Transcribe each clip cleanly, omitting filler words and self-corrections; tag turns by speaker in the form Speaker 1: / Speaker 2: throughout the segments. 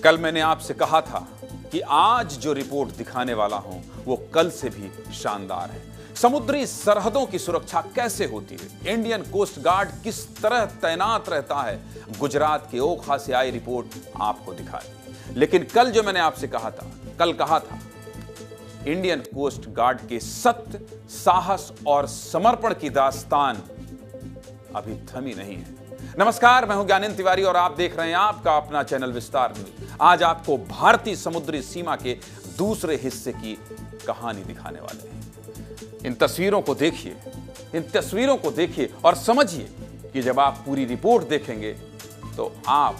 Speaker 1: कल मैंने आपसे कहा था कि आज जो रिपोर्ट दिखाने वाला हूं वो कल से भी शानदार है। समुद्री सरहदों की सुरक्षा कैसे होती है, इंडियन कोस्ट गार्ड किस तरह तैनात रहता है, गुजरात के ओखा से आई रिपोर्ट आपको दिखा दी। लेकिन कल जो मैंने आपसे कहा था इंडियन कोस्ट गार्ड के सत्य, साहस और समर्पण की दास्तान अभी थमी नहीं है। नमस्कार, मैं हूं ज्ञानेंद्र तिवारी और आप देख रहे हैं आपका अपना चैनल विस्तार न्यूज। आज आपको भारतीय समुद्री सीमा के दूसरे हिस्से की कहानी दिखाने वाले हैं। इन तस्वीरों को देखिए और समझिए कि जब आप पूरी रिपोर्ट देखेंगे तो आप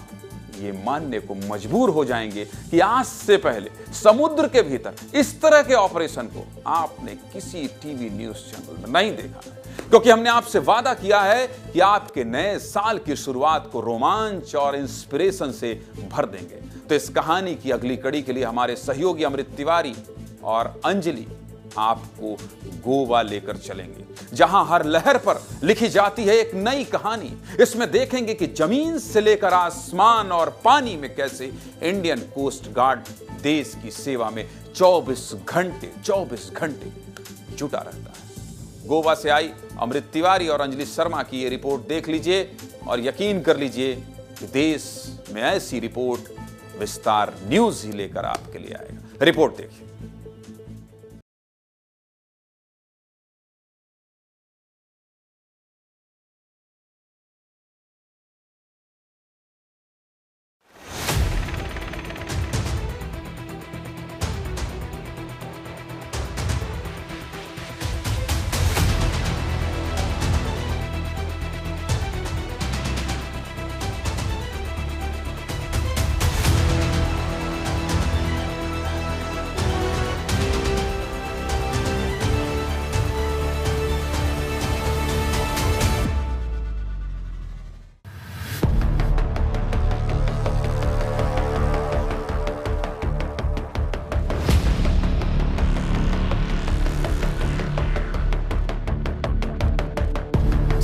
Speaker 1: ये मानने को मजबूर हो जाएंगे कि आज से पहले समुद्र के भीतर इस तरह के ऑपरेशन को आपने किसी टीवी न्यूज चैनल में नहीं देखा है। क्योंकि हमने आपसे वादा किया है कि आपके नए साल की शुरुआत को रोमांच और इंस्पिरेशन से भर देंगे। तो इस कहानी की अगली कड़ी के लिए हमारे सहयोगी अमृत तिवारी और अंजलि आपको गोवा लेकर चलेंगे, जहां हर लहर पर लिखी जाती है एक नई कहानी। इसमें देखेंगे कि जमीन से लेकर आसमान और पानी में कैसे इंडियन कोस्ट गार्ड देश की सेवा में 24 घंटे जुटा रहता है। गोवा से आई अमृत तिवारी और अंजलि शर्मा की ये रिपोर्ट देख लीजिए और यकीन कर लीजिए कि देश में ऐसी रिपोर्ट विस्तार न्यूज ही लेकर आपके लिए आएगा। रिपोर्ट देखिए।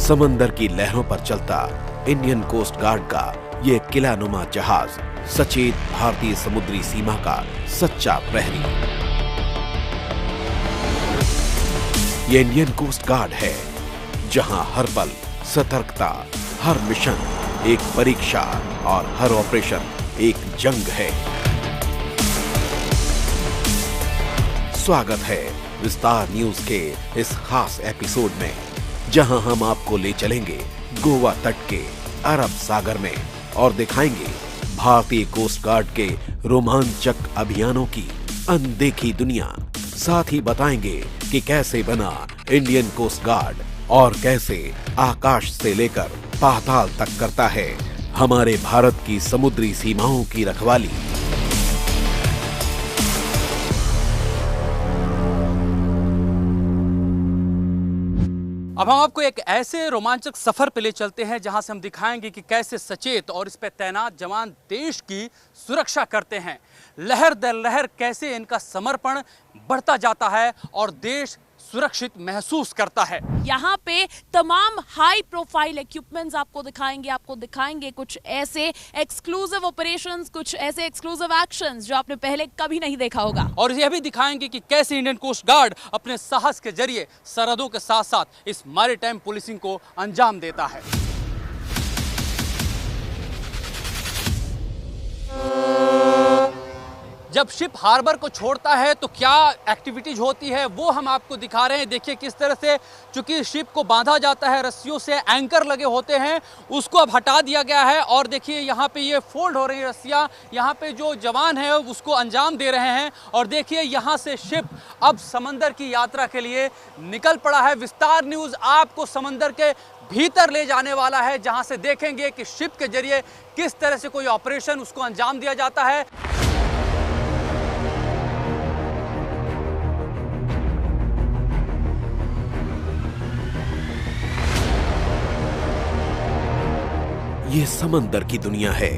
Speaker 2: समंदर की लहरों पर चलता इंडियन कोस्ट गार्ड का ये किलानुमा जहाज सचेत भारतीय समुद्री सीमा का सच्चा प्रहरी। ये इंडियन कोस्ट गार्ड है जहां हर पल सतर्कता, हर मिशन एक परीक्षा और हर ऑपरेशन एक जंग है। स्वागत है विस्तार न्यूज के इस खास एपिसोड में, जहां हम आपको ले चलेंगे गोवा तट के अरब सागर में और दिखाएंगे भारतीय कोस्ट गार्ड के रोमांचक अभियानों की अनदेखी दुनिया। साथ ही बताएंगे कि कैसे बना इंडियन कोस्ट गार्ड और कैसे आकाश से लेकर पाताल तक करता है हमारे भारत की समुद्री सीमाओं की रखवाली।
Speaker 3: अब हम आपको एक ऐसे रोमांचक सफर पे ले चलते हैं जहां से हम दिखाएंगे कि कैसे सचेत और इस पे तैनात जवान देश की सुरक्षा करते हैं। लहर दर लहर कैसे इनका समर्पण बढ़ता जाता है और देश सुरक्षित महसूस करता है।
Speaker 4: यहाँ पे तमाम हाई प्रोफाइल इक्विपमेंट्स आपको दिखाएंगे कुछ ऐसे एक्सक्लूसिव ऑपरेशंस, कुछ ऐसे एक्सक्लूसिव एक्शंस जो आपने पहले कभी नहीं देखा होगा।
Speaker 3: और यह भी दिखाएंगे कि कैसे इंडियन कोस्ट गार्ड अपने साहस के जरिए सरहदों के साथ साथ इस मैरीटाइम पुलिसिंग को अंजाम देता है। जब शिप हार्बर को छोड़ता है तो क्या एक्टिविटीज होती है वो हम आपको दिखा रहे हैं। देखिए किस तरह से, चूंकि शिप को बांधा जाता है रस्सियों से, एंकर लगे होते हैं, उसको अब हटा दिया गया है और देखिए यहाँ पे ये फोल्ड हो रही है रस्सियाँ। यहाँ पे जो जवान है उसको अंजाम दे रहे हैं और देखिए यहाँ से शिप अब समंदर की यात्रा के लिए निकल पड़ा है। विस्तार न्यूज आपको समंदर के भीतर ले जाने वाला है, जहाँ से देखेंगे कि शिप के जरिए किस तरह से कोई ऑपरेशन उसको अंजाम दिया जाता है।
Speaker 2: ये समंदर की दुनिया है,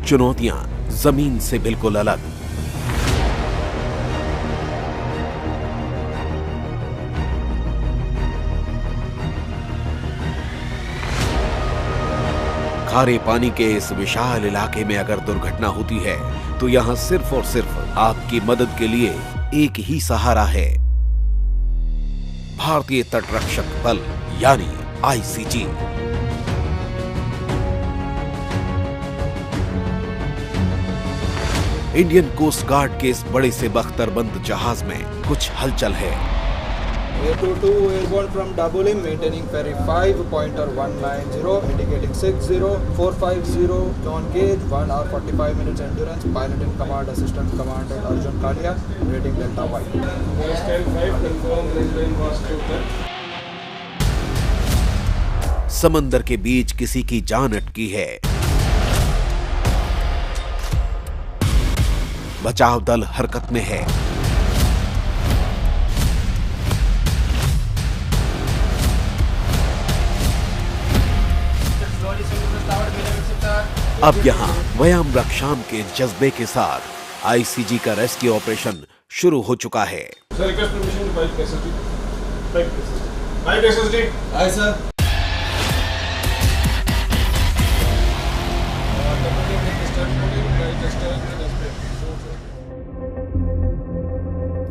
Speaker 2: चुनौतियां जमीन से बिल्कुल अलग। खारे पानी के इस विशाल इलाके में अगर दुर्घटना होती है तो यहाँ सिर्फ और सिर्फ आपकी मदद के लिए एक ही सहारा है, भारतीय तटरक्षक बल यानी आईसीजी। इंडियन कोस्ट गार्ड के इस बड़े से बख्तरबंद जहाज में कुछ हलचल है।
Speaker 5: A22 airborne from Dabolim, maintaining ferry 5, pointer 190, indicating 60450, John Gage, 1 hour 45 minutes endurance, pilot in command, Assistant Commander Arjun Kalia, rating Delta Y.
Speaker 2: समंदर के बीच किसी की जान अटकी है। बचाव दल हरकत में है। अब यहाँ वयाम रक्षाम के जज्बे के साथ आईसीजी का रेस्क्यू ऑपरेशन शुरू हो चुका है।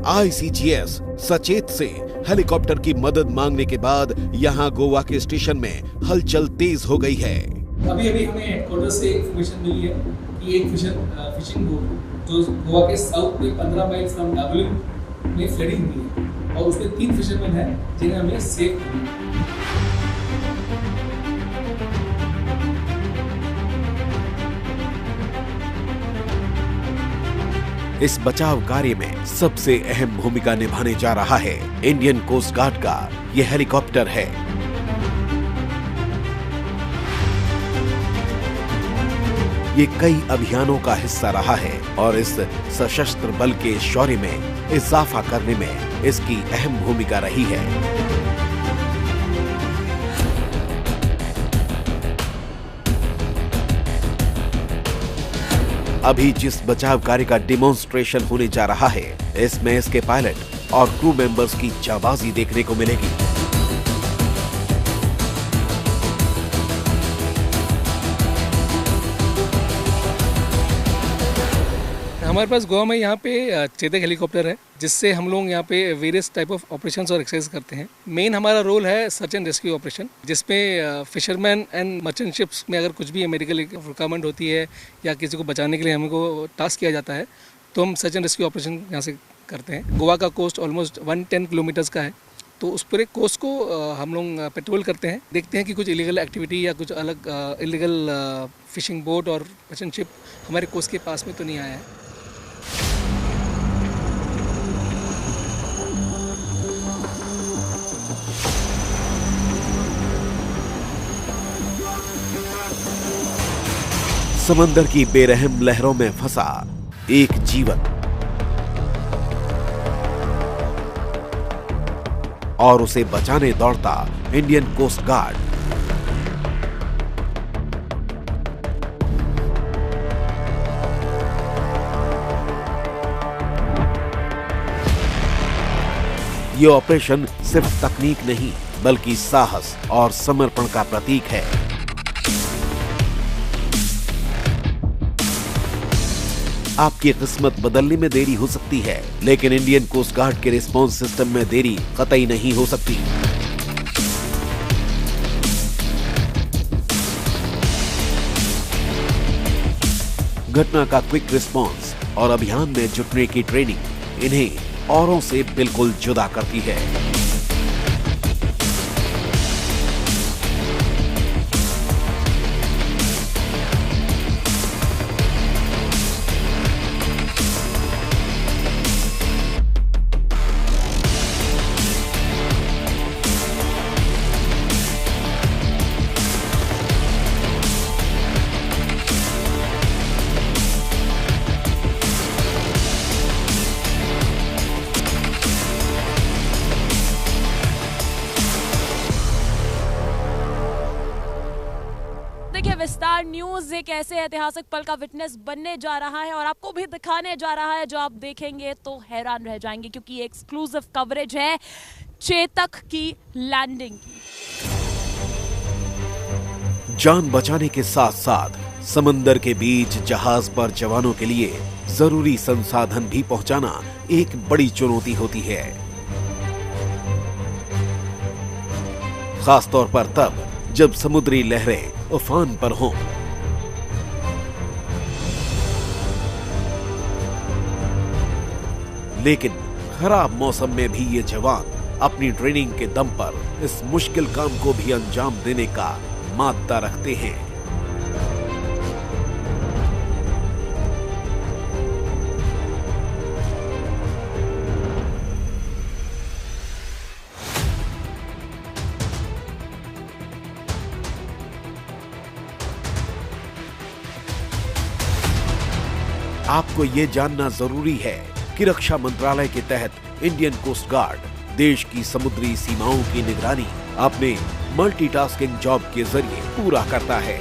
Speaker 2: आईसीजीएस सचेत से हेलीकॉप्टर की मदद मांगने के बाद यहाँ गोवा के स्टेशन में हलचल तेज हो गई है।
Speaker 6: अभी हमें हेडक्वार्टर से इंफॉर्मेशन मिली है कि एक फिशिंग बोट जो गोवा के साउथ में 15 माइल फ्रॉम डाबलिन में फ्लडिंग हुई है और उसमें 3 फिशरमैन हैं जिन्हें हमें सेव करना है।
Speaker 2: इस बचाव कार्य में सबसे अहम भूमिका निभाने जा रहा है इंडियन कोस्ट गार्ड का यह हेलीकॉप्टर है। ये कई अभियानों का हिस्सा रहा है और इस सशस्त्र बल के शौर्य में इजाफा करने में इसकी अहम भूमिका रही है। अभी जिस बचाव कार्य का डेमोन्स्ट्रेशन होने जा रहा है, इसमें इसके पायलट और क्रू मेंबर्स की जाबाजी देखने को मिलेगी।
Speaker 6: हमारे पास गोवा में यहाँ पे चेतक हेलीकॉप्टर है जिससे हम लोग यहाँ पे वेरियस टाइप ऑफ ऑपरेशंस और एक्सरसाइज करते हैं। मेन हमारा रोल है सर्च एंड रेस्क्यू ऑपरेशन, जिसमें फिशरमैन एंड मर्चेंट शिप्स में अगर कुछ भी मेडिकल रिक्वायरमेंट होती है या किसी को बचाने के लिए हमको टास्क किया जाता है तो हम सर्च एंड रेस्क्यू ऑपरेशन यहाँ से करते हैं। गोवा का कोस्ट ऑलमोस्ट 110 किलोमीटर्स का है, तो उस पूरे कोस्ट को हम लोग पेट्रोल करते हैं, देखते हैं कि कुछ इलीगल एक्टिविटी या कुछ अलग इलीगल फिशिंग बोट और मर्चेंट शिप हमारे कोस्ट के पास में तो नहीं आया है।
Speaker 2: समंदर की बेरहम लहरों में फंसा एक जीवन और उसे बचाने दौड़ता इंडियन कोस्ट गार्ड। ये ऑपरेशन सिर्फ तकनीक नहीं बल्कि साहस और समर्पण का प्रतीक है। आपकी किस्मत बदलने में देरी हो सकती है, लेकिन इंडियन कोस्ट गार्ड के रिस्पॉन्स सिस्टम में देरी कतई नहीं हो सकती। घटना का क्विक रिस्पॉन्स और अभियान में जुटने की ट्रेनिंग इन्हें औरों से बिल्कुल जुदा करती है।
Speaker 4: विस्तार न्यूज एक ऐसे ऐतिहासिक पल का विटनेस बनने जा रहा है और आपको भी दिखाने जा रहा है जो आप देखेंगे तो हैरान रह जाएंगे, क्योंकि ये एक्सक्लूसिव कवरेज है चेतक की लैंडिंग की।
Speaker 2: जान बचाने के साथ साथ समंदर के बीच जहाज पर जवानों के लिए जरूरी संसाधन भी पहुंचाना एक बड़ी चुनौती होती है, खासतौर पर तब जब समुद्री लहरें उफान पर हों। लेकिन खराब मौसम में भी ये जवान अपनी ट्रेनिंग के दम पर इस मुश्किल काम को भी अंजाम देने का माद्दा रखते हैं। आपको ये जानना जरूरी है कि रक्षा मंत्रालय के तहत इंडियन कोस्ट गार्ड देश की समुद्री सीमाओं की निगरानी अपने मल्टीटास्किंग जॉब के जरिए पूरा करता है।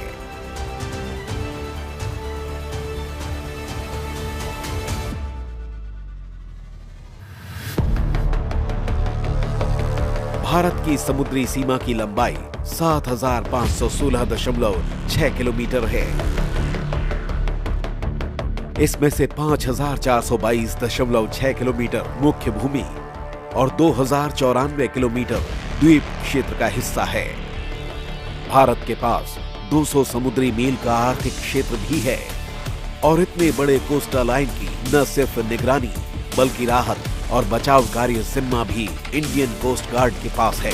Speaker 2: भारत की समुद्री सीमा की लंबाई 7,516.6 किलोमीटर है। इसमें से 5,422.6 किलोमीटर मुख्य भूमि और 2,094 किलोमीटर द्वीप क्षेत्र का हिस्सा है। भारत के पास 200 समुद्री मील का आर्थिक क्षेत्र भी है और इतने बड़े कोस्टल लाइन की न सिर्फ निगरानी बल्कि राहत और बचाव कार्य जिम्मा भी इंडियन कोस्ट गार्ड के पास है।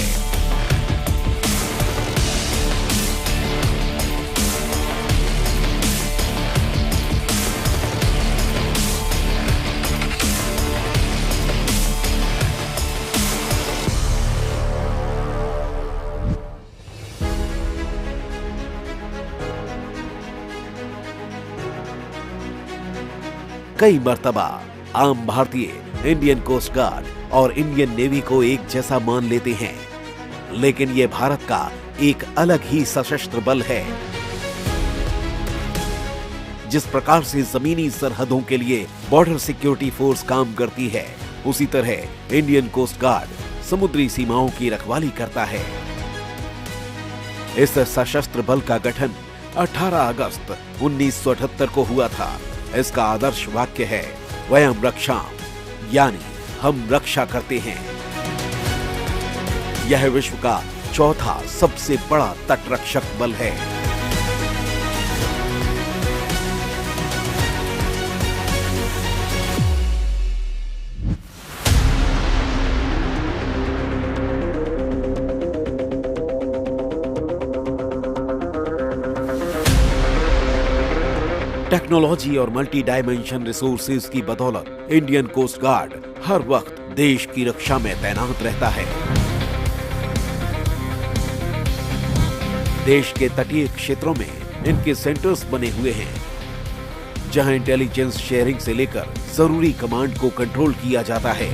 Speaker 2: कई मर्तबा आम भारतीय इंडियन कोस्ट गार्ड और इंडियन नेवी को एक जैसा मान लेते हैं, लेकिन ये भारत का एक अलग ही सशस्त्र बल है। जिस प्रकार से जमीनी सरहदों के लिए बॉर्डर सिक्योरिटी फोर्स काम करती है, उसी तरह इंडियन कोस्ट गार्ड समुद्री सीमाओं की रखवाली करता है। इस सशस्त्र बल का गठन 18 अगस्त 1978 को हुआ था। इसका आदर्श वाक्य है वयम रक्षा, यानी हम रक्षा करते हैं। यह विश्व का चौथा सबसे बड़ा तटरक्षक बल है। टेक्नोलॉजी और मल्टी डायमेंशन रिसोर्सेज की बदौलत इंडियन कोस्ट गार्ड हर वक्त देश की रक्षा में तैनात रहता है। देश के तटीय क्षेत्रों में इनके सेंटर्स बने हुए हैं, जहां इंटेलिजेंस शेयरिंग से लेकर जरूरी कमांड को कंट्रोल किया जाता है।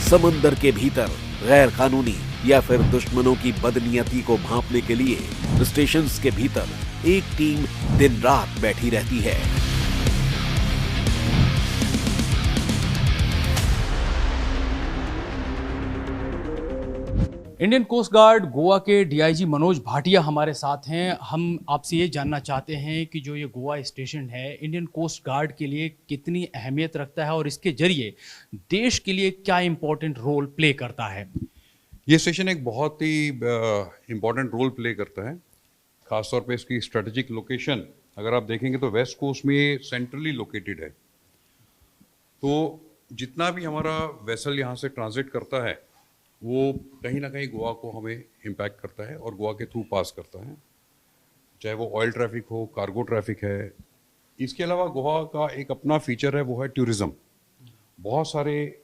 Speaker 2: समंदर के भीतर गैर कानूनी या फिर दुश्मनों की बदनीयती को भांपने के लिए स्टेशंस के भीतर एक टीम दिन रात बैठी रहती है।
Speaker 3: इंडियन कोस्ट गार्ड गोवा के डीआईजी मनोज भाटिया हमारे साथ हैं। हम आपसे ये जानना चाहते हैं कि जो ये गोवा स्टेशन है इंडियन कोस्ट गार्ड के लिए कितनी अहमियत रखता है और इसके जरिए देश के लिए क्या इम्पोर्टेंट रोल प्ले करता है।
Speaker 7: ये स्टेशन एक बहुत ही इम्पोर्टेंट रोल प्ले करता है, खासतौर पे इसकी स्ट्रेटेजिक लोकेशन अगर आप देखेंगे तो वेस्ट कोस्ट में ये सेंट्रली लोकेटेड है। तो जितना भी हमारा वेसल यहाँ से ट्रांजिट करता है वो कहीं ना कहीं गोवा को हमें इम्पैक्ट करता है और गोवा के थ्रू पास करता है, चाहे वो ऑयल ट्रैफिक हो, कार्गो ट्रैफिक है। इसके अलावा गोवा का एक अपना फीचर है, वो है टूरिज़्म। बहुत सारे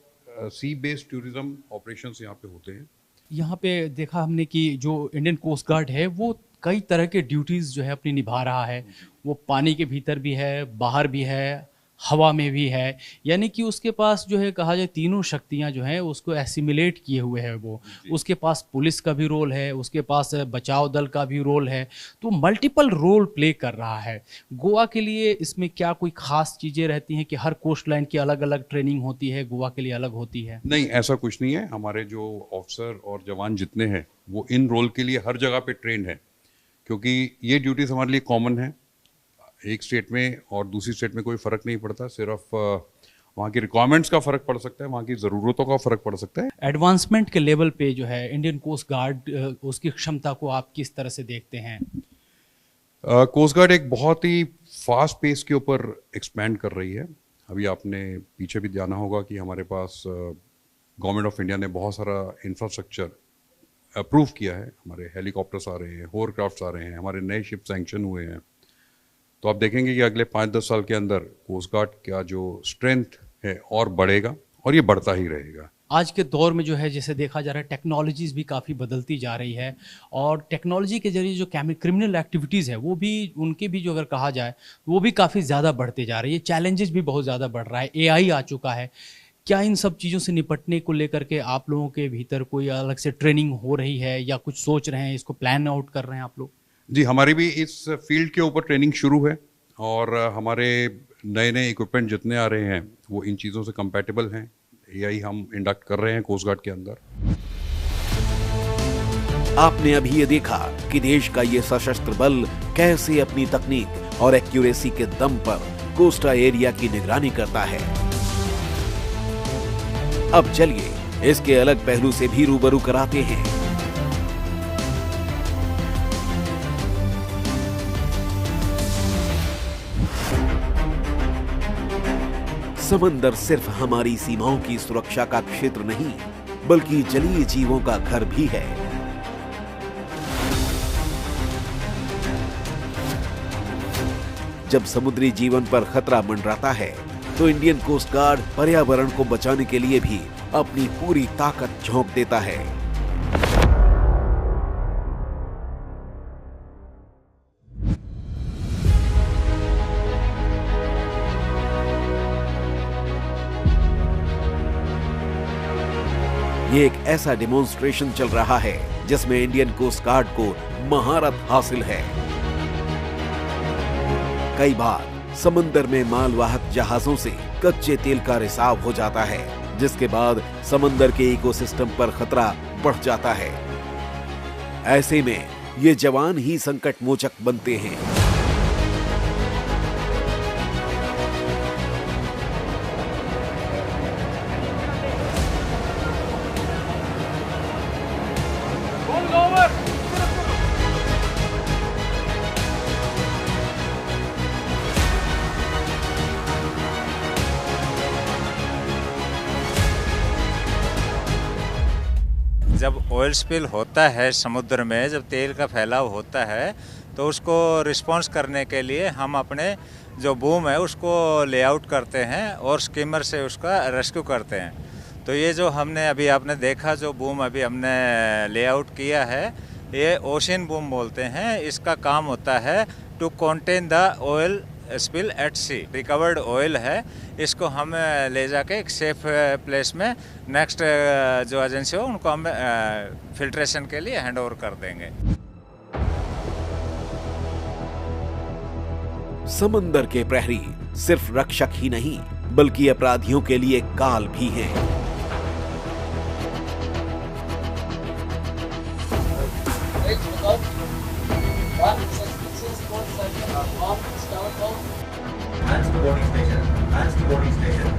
Speaker 7: सी बेस्ड टूरिज़्म ऑपरेशंस यहाँ पे होते हैं।
Speaker 3: यहाँ पे देखा हमने कि जो इंडियन कोस्ट गार्ड है वो कई तरह के ड्यूटीज़ जो है अपनी निभा रहा है। वो पानी के भीतर भी है, बाहर भी है, हवा में भी है, यानी कि उसके पास जो है कहा जाए तीनों शक्तियां जो हैं उसको एसिमिलेट किए हुए है वो। उसके पास पुलिस का भी रोल है, उसके पास बचाव दल का भी रोल है, तो मल्टीपल रोल प्ले कर रहा है। गोवा के लिए इसमें क्या कोई खास चीज़ें रहती हैं कि हर कोस्ट लाइन की अलग अलग ट्रेनिंग होती है, गोवा के लिए अलग होती है?
Speaker 7: नहीं, ऐसा कुछ नहीं है। हमारे जो ऑफिसर और जवान जितने हैं वो इन रोल के लिए हर जगह पे ट्रेन है, क्योंकि ये ड्यूटीज हमारे लिए कॉमन है। एक स्टेट में और दूसरी स्टेट में कोई फ़र्क नहीं पड़ता, सिर्फ वहाँ की रिक्वायरमेंट्स का फ़र्क पड़ सकता है, वहाँ की ज़रूरतों का फ़र्क पड़ सकता है।
Speaker 3: एडवांसमेंट के लेवल पे जो है इंडियन कोस्ट गार्ड उसकी क्षमता को आप किस तरह से देखते हैं?
Speaker 7: कोस्ट गार्ड एक बहुत ही फास्ट पेस के ऊपर एक्सपैंड कर रही है। अभी आपने पीछे भी जाना होगा कि हमारे पास गवर्नमेंट ऑफ इंडिया ने बहुत सारा इंफ्रास्ट्रक्चर अप्रूव किया है। हमारे हेलीकॉप्टर्स आ रहे हैं, होवरक्राफ्ट्स आ रहे हैं, हमारे नए शिप सैंक्शन हुए हैं। तो आप देखेंगे कि अगले 5-10 साल के अंदर कोस्ट गार्ड का जो स्ट्रेंथ है और बढ़ेगा और ये बढ़ता ही रहेगा।
Speaker 3: आज के दौर में जो है जैसे देखा जा रहा है टेक्नोलॉजीज़ भी काफ़ी बदलती जा रही है, और टेक्नोलॉजी के जरिए जो क्रिमिनल एक्टिविटीज़ है वो भी उनके भी जो अगर कहा जाए वो भी काफ़ी ज़्यादा बढ़ते जा रही है। चैलेंजेस भी बहुत ज़्यादा बढ़ रहा है, AI आ चुका है। क्या इन सब चीज़ों से निपटने को लेकर के आप लोगों के भीतर कोई अलग से ट्रेनिंग हो रही है या कुछ सोच रहे हैं, इसको प्लान आउट कर रहे हैं आप लोग?
Speaker 7: जी, हमारी भी इस फील्ड के ऊपर ट्रेनिंग शुरू है, और हमारे नए नए इक्विपमेंट जितने आ रहे हैं वो इन चीज़ों से कंपैटिबल हैं। AI हम इंडक्ट कर रहे हैं कोस्ट गार्ड के अंदर।
Speaker 2: आपने अभी ये देखा कि देश का ये सशस्त्र बल कैसे अपनी तकनीक और एक्यूरेसी के दम पर कोस्टा एरिया की निगरानी करता है। अब चलिए इसके अलग पहलू से भी रूबरू कराते हैं। समंदर सिर्फ हमारी सीमाओं की सुरक्षा का क्षेत्र नहीं, बल्कि जलीय जीवों का घर भी है। जब समुद्री जीवन पर खतरा मंडराता है तो इंडियन कोस्ट गार्ड पर्यावरण को बचाने के लिए भी अपनी पूरी ताकत झोंक देता है। ये एक ऐसा डेमोन्स्ट्रेशन चल रहा है जिसमें इंडियन कोस्ट गार्ड को महारत हासिल है। कई बार समंदर में मालवाहक जहाजों से कच्चे तेल का रिसाव हो जाता है, जिसके बाद समंदर के इकोसिस्टम पर खतरा बढ़ जाता है। ऐसे में ये जवान ही संकट मोचक बनते हैं।
Speaker 8: जब ऑयल स्पिल होता है समुद्र में, जब तेल का फैलाव होता है, तो उसको रिस्पॉन्स करने के लिए हम अपने जो बूम है उसको लेआउट करते हैं और स्कीमर से उसका रेस्क्यू करते हैं। तो ये जो हमने अभी आपने देखा जो बूम अभी हमने लेआउट किया है, ये ओशन बूम बोलते हैं। इसका काम होता है to contain the oil spill at sea. Recovered oil है, इसको हम ले जाके एक सेफ प्लेस में नेक्स्ट जो एजेंसी हो उनको हम फिल्ट्रेशन के लिए हैंड ओवर कर देंगे।
Speaker 2: समंदर के प्रहरी सिर्फ रक्षक ही नहीं, बल्कि अपराधियों के लिए काल भी हैं।
Speaker 9: Hands to boarding station. Hands to boarding station.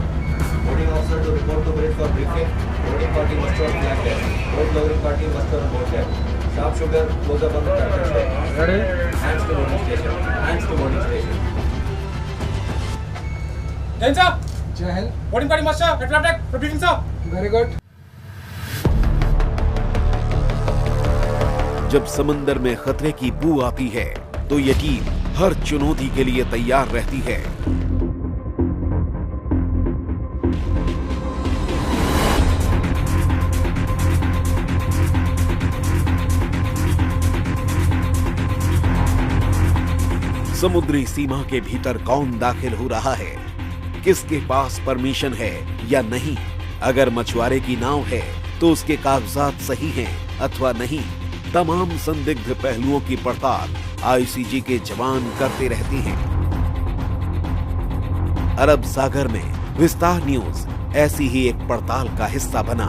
Speaker 9: Boarding officer to report to bridge for briefing. Boarding party must on flag deck. Boat lowering party must on board deck. Sharp shooter goes up on the captain's deck. Ready? Hands to boarding station. Hands to boarding station.
Speaker 10: Hands up. Jai Hind. Boarding party master at flag deck for briefing, sir. Very good.
Speaker 2: जब समंदर में खतरे की बू आती है तो ये टीम हर चुनौती के लिए तैयार रहती है। समुद्री सीमा के भीतर कौन दाखिल हो रहा है, किसके पास परमिशन है या नहीं। अगर मछुआरे की नाव है तो उसके कागजात सही हैं अथवा नहीं। तमाम संदिग्ध पहलुओं की पड़ताल आईसीजी के जवान करते रहते हैं। अरब सागर में विस्तार न्यूज ऐसी ही एक पड़ताल का हिस्सा बना।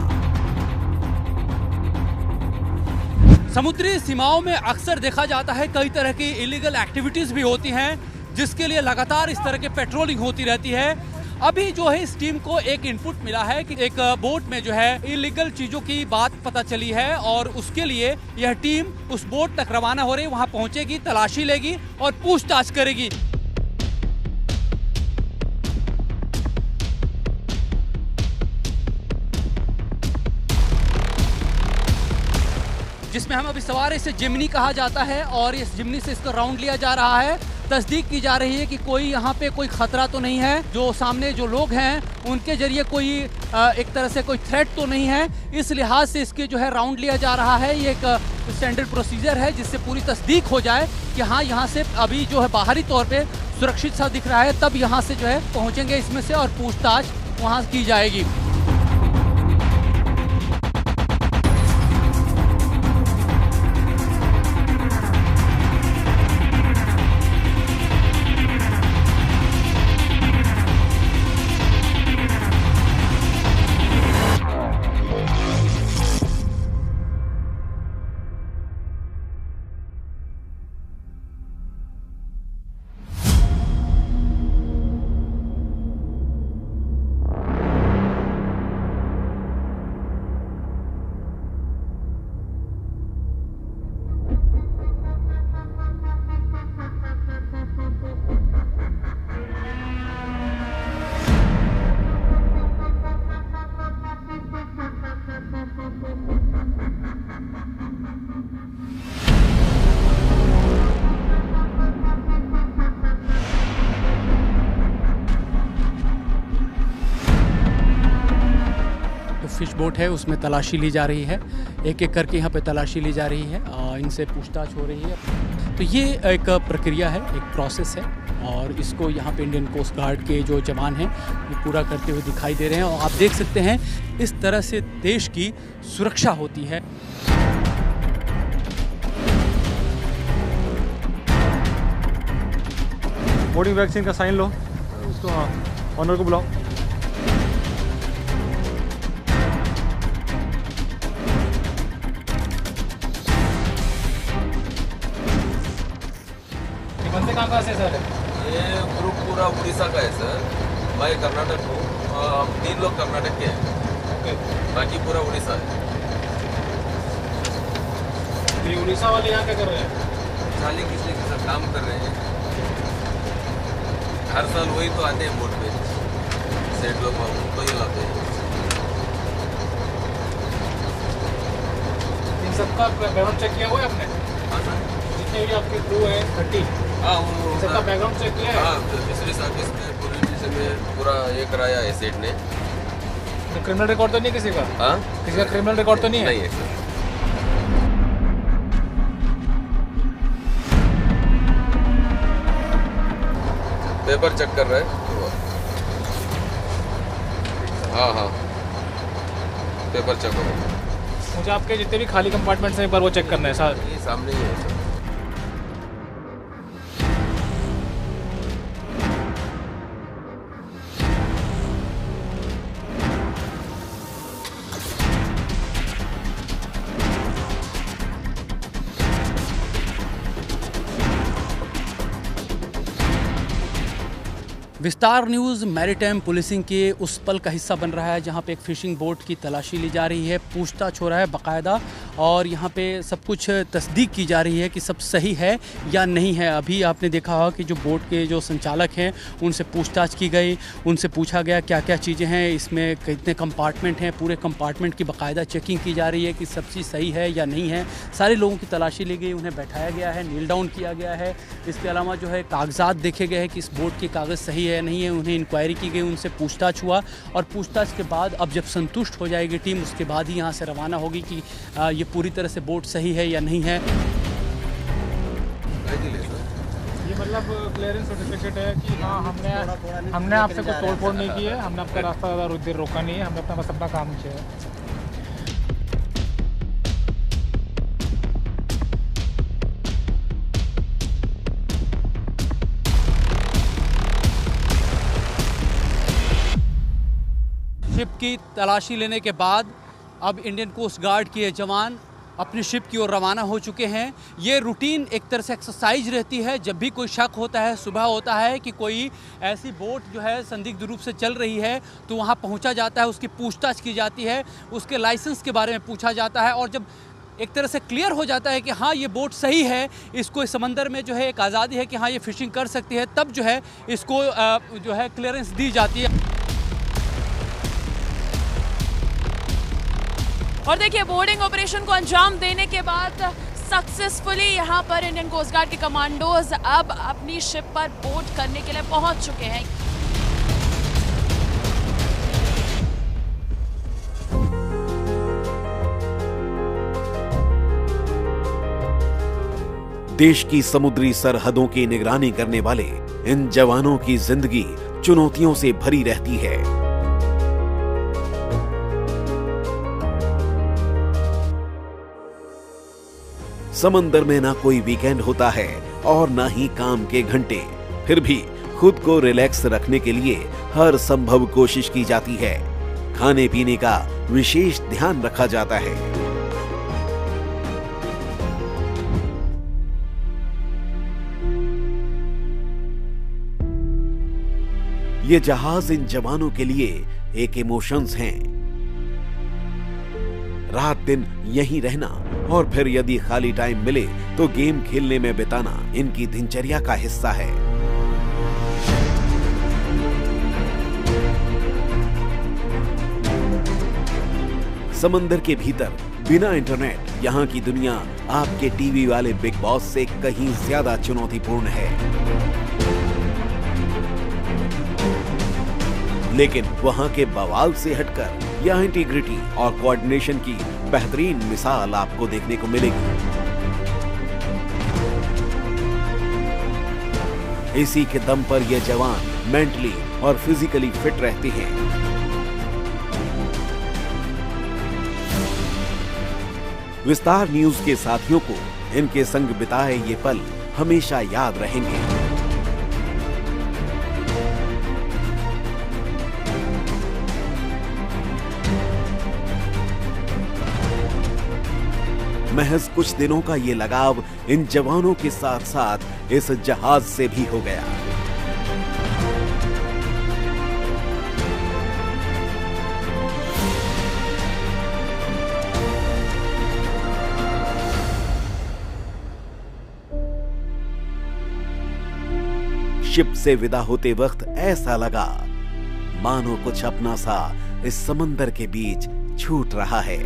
Speaker 3: समुद्री सीमाओं में अक्सर देखा जाता है कई तरह की इलीगल एक्टिविटीज भी होती हैं, जिसके लिए लगातार इस तरह की पेट्रोलिंग होती रहती है। अभी जो है इस टीम को एक इनपुट मिला है कि एक बोट में जो है इलीगल चीजों की बात पता चली है और उसके लिए यह टीम उस बोट तक रवाना हो रही, वहां पहुंचेगी, तलाशी लेगी और पूछताछ करेगी। जिसमें हम अभी सवार इसे जिमनी कहा जाता है और इस जिमनी से इसको राउंड लिया जा रहा है। तस्दीक की जा रही है कि कोई यहाँ पे कोई खतरा तो नहीं है, जो सामने जो लोग हैं उनके जरिए कोई एक तरह से कोई थ्रेट तो नहीं है। इस लिहाज से इसके जो है राउंड लिया जा रहा है। ये एक स्टैंडर्ड प्रोसीजर है जिससे पूरी तस्दीक हो जाए कि हाँ यहाँ से अभी जो है बाहरी तौर पे सुरक्षित सा दिख रहा है, तब यहाँ से जो है पहुँचेंगे इसमें से और पूछताछ वहाँ की जाएगी। फिश बोट है उसमें तलाशी ली जा रही है, एक एक करके यहाँ पे तलाशी ली जा रही है, इनसे पूछताछ हो रही है। तो ये एक प्रक्रिया है, एक प्रोसेस है और इसको यहाँ पे इंडियन कोस्ट गार्ड के जो जवान हैं वो पूरा करते हुए दिखाई दे रहे हैं। और आप देख सकते हैं इस तरह से देश की सुरक्षा होती है।
Speaker 10: बोर्डिंग वैक्सीन का साइन लो, उसको ऑनर को बुलाओ। कहाँ से सर?
Speaker 11: ये ग्रुप पूरा उड़ीसा का है सर, मैं कर्नाटक हूँ, हम 3 लोग कर्नाटक के हैं। ओके। बाकी पूरा उड़ीसा है।
Speaker 10: ये उड़ीसा वाले यहाँ क्या कर रहे हैं?
Speaker 11: खाली किसी के साथ काम कर रहे हैं। हर साल वही तो आते हैं बोट पे, सेठ लोग उनको ही लाते हैं।
Speaker 10: इन सबका बैकग्राउंड चेक किया हुआ है आपने?
Speaker 11: हाँ सर।
Speaker 10: जितने भी आपके क्रू हैं 30,
Speaker 11: हाँ वो
Speaker 10: सबका बैकग्राउंड चेक किया है?
Speaker 11: हाँ, पिछले सर्विस में पूरा ये कराया है सेठ ने।
Speaker 10: तो क्रिमिनल रिकॉर्ड तो नहीं किसी का?
Speaker 11: हाँ,
Speaker 10: किसी का क्रिमिनल रिकॉर्ड तो नहीं है?
Speaker 11: नहीं है सर। पेपर चेक कर रहे हैं। हाँ हाँ, पेपर चेक हो रहा है।
Speaker 10: मुझे आपके जितने भी खाली कंपार्टमेंट्स हैं एक बार वो चेक करना है सर।
Speaker 11: ये सामने ही है सर।
Speaker 3: विस्तार न्यूज़ मैरीटाइम पुलिसिंग के उस पल का हिस्सा बन रहा है जहां पे एक फिशिंग बोट की तलाशी ली जा रही है, पूछताछ हो रहा है बाकायदा और यहां पे सब कुछ तस्दीक की जा रही है कि सब सही है या नहीं है। अभी आपने देखा होगा कि जो बोट के जो संचालक हैं उनसे पूछताछ की गई, उनसे पूछा गया क्या क्या चीज़ें हैं, इसमें कितने कंपार्टमेंट हैं, पूरे कंपार्टमेंट की बाकायदा चेकिंग की जा रही है कि सब चीज़ सही है या नहीं है। सारे लोगों की तलाशी ली गई, उन्हें बैठाया गया है, नील डाउन किया गया है। इसके अलावा जो है कागजात देखे गए हैं कि इस बोट के कागज़ सही है नहीं है, उन्हें इंक्वायरी की गई, उनसे पूछताछ हुआ और पूछताछ के बाद अब जब संतुष्ट हो जाएगी टीम उसके बाद ही यहाँ से रवाना होगी कि ये पूरी तरह से बोट सही है या नहीं है।
Speaker 10: ये मतलब क्लियरेंस सर्टिफिकेट है कि हाँ हमने आपसे कोई तोड़ फोड़ नहीं की है, हमने आपका रास्ता ज़्यादा देर रोका नहीं है, हमने अपना बस अपना काम किया है।
Speaker 3: शिप की तलाशी लेने के बाद अब इंडियन कोस्ट गार्ड के जवान अपनी शिप की ओर रवाना हो चुके हैं। ये रूटीन एक तरह से एक्सरसाइज रहती है। जब भी कोई शक होता है, सुबह होता है कि कोई ऐसी बोट जो है संदिग्ध रूप से चल रही है, तो वहाँ पहुँचा जाता है, उसकी पूछताछ की जाती है, उसके लाइसेंस के बारे में पूछा जाता है, और जब एक तरह से क्लियर हो जाता है कि हाँ ये बोट सही है, इसको इस समंदर में जो है एक आज़ादी है कि हाँ ये फिशिंग कर सकती है, तब जो है इसको जो है क्लियरेंस दी जाती है।
Speaker 4: और देखिए, बोर्डिंग ऑपरेशन को अंजाम देने के बाद सक्सेसफुली यहाँ पर इंडियन कोस्ट गार्ड के कमांडोज अब अपनी शिप पर बोट करने के लिए पहुंच चुके हैं।
Speaker 2: देश की समुद्री सरहदों की निगरानी करने वाले इन जवानों की जिंदगी चुनौतियों से भरी रहती है। समंदर में ना कोई वीकेंड होता है और ना ही काम के घंटे, फिर भी खुद को रिलैक्स रखने के लिए हर संभव कोशिश की जाती है। खाने पीने का विशेष ध्यान रखा जाता है। ये जहाज इन जवानों के लिए एक इमोशंस हैं। रात दिन यहीं रहना और फिर यदि खाली टाइम मिले तो गेम खेलने में बिताना इनकी दिनचर्या का हिस्सा है। समंदर के भीतर बिना इंटरनेट यहाँ की दुनिया आपके टीवी वाले बिग बॉस से कहीं ज्यादा चुनौतीपूर्ण है। लेकिन वहां के बवाल से हटकर यह इंटीग्रिटी और कोऑर्डिनेशन की बेहतरीन मिसाल आपको देखने को मिलेगी। इसी के दम पर ये जवान मेंटली और फिजिकली फिट रहते हैं। विस्तार न्यूज के साथियों को इनके संग बिताए ये पल हमेशा याद रहेंगे। महज कुछ दिनों का ये लगाव इन जवानों के साथ साथ इस जहाज से भी हो गया। शिप से विदा होते वक्त ऐसा लगा मानो कुछ अपना सा इस समंदर के बीच छूट रहा है।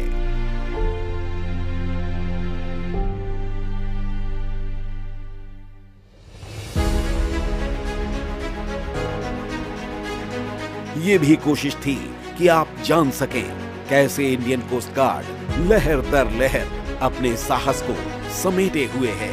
Speaker 2: ये भी कोशिश थी कि आप जान सकें कैसे इंडियन कोस्ट गार्ड लहर दर लहर अपने साहस को समेटे हुए है।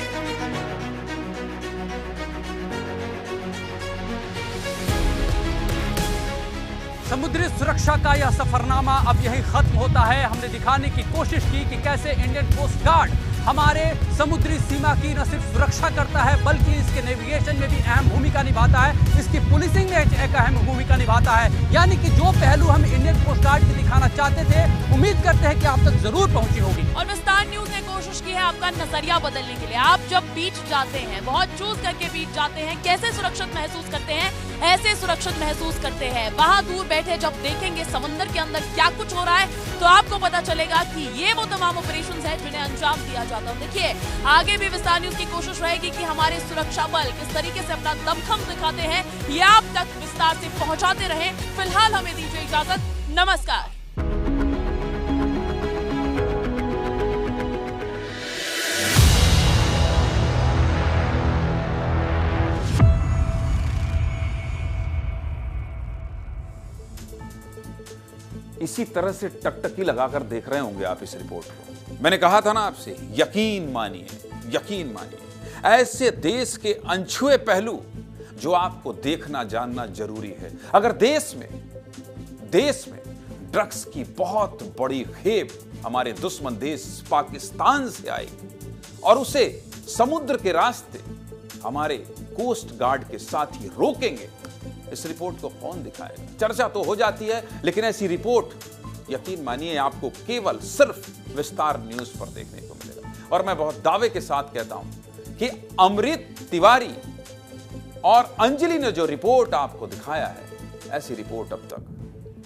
Speaker 3: समुद्री सुरक्षा का यह सफरनामा अब यही खत्म होता है। हमने दिखाने की कोशिश की कि कैसे इंडियन कोस्ट गार्ड हमारे समुद्री सीमा की न सिर्फ सुरक्षा करता है बल्कि इसके नेविगेशन में भी अहम भूमिका निभाता है, इसकी पुलिसिंग में एक अहम भूमिका निभाता है। यानी कि जो पहलू हम इंडियन कोस्ट गार्ड के दिखाना चाहते थे, उम्मीद करते हैं कि आप तक जरूर पहुंची होगी।
Speaker 4: और विस्तार न्यूज ने कोशिश की है आपका नजरिया बदलने के लिए। आप जब बीच जाते हैं, बहुत चूज करके बीच जाते हैं, कैसे सुरक्षित महसूस करते हैं? ऐसे सुरक्षित महसूस करते हैं। वहां दूर बैठे जब देखेंगे समंदर के अंदर क्या कुछ हो रहा है, तो आपको पता चलेगा कि ये वो तमाम ऑपरेशंस हैं जिन्हें अंजाम दिया जाता है। देखिए, आगे भी विस्तार न्यूज की कोशिश रहेगी कि हमारे सुरक्षा बल किस तरीके से अपना दमखम दिखाते हैं, ये आप तक विस्तार से पहुंचाते रहें। फिलहाल हमें दीजिए इजाजत। नमस्कार।
Speaker 1: इसी तरह से टकटकी लगाकर देख रहे होंगे आप इस रिपोर्ट को। मैंने कहा था ना आपसे, यकीन मानिए, यकीन मानिए। ऐसे देश के अनछुए पहलू जो आपको देखना जानना जरूरी है। अगर देश में ड्रग्स की बहुत बड़ी खेप हमारे दुश्मन देश पाकिस्तान से आएगी और उसे समुद्र के रास्ते हमारे कोस्ट गार्ड के साथ ही रोकेंगे, इस रिपोर्ट को कौन दिखाएगा? चर्चा तो हो जाती है, लेकिन ऐसी रिपोर्ट यकीन मानिए आपको केवल सिर्फ विस्तार न्यूज पर देखने को मिलेगा। और मैं बहुत दावे के साथ कहता हूं कि अमृत तिवारी और अंजलि ने जो रिपोर्ट आपको दिखाया है, ऐसी रिपोर्ट अब तक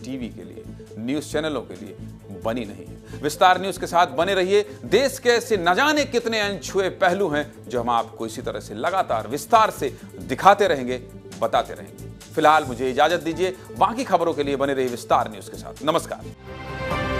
Speaker 1: टीवी के लिए, न्यूज चैनलों के लिए बनी नहीं है। विस्तार न्यूज के साथ बने रहिए। देश के ऐसे न जाने कितने अनछुए पहलू हैं जो हम आपको इसी तरह से लगातार विस्तार से दिखाते रहेंगे, बताते रहेंगे। फिलहाल मुझे इजाजत दीजिए, बाकी खबरों के लिए बने रहिए विस्तार न्यूज के साथ। नमस्कार।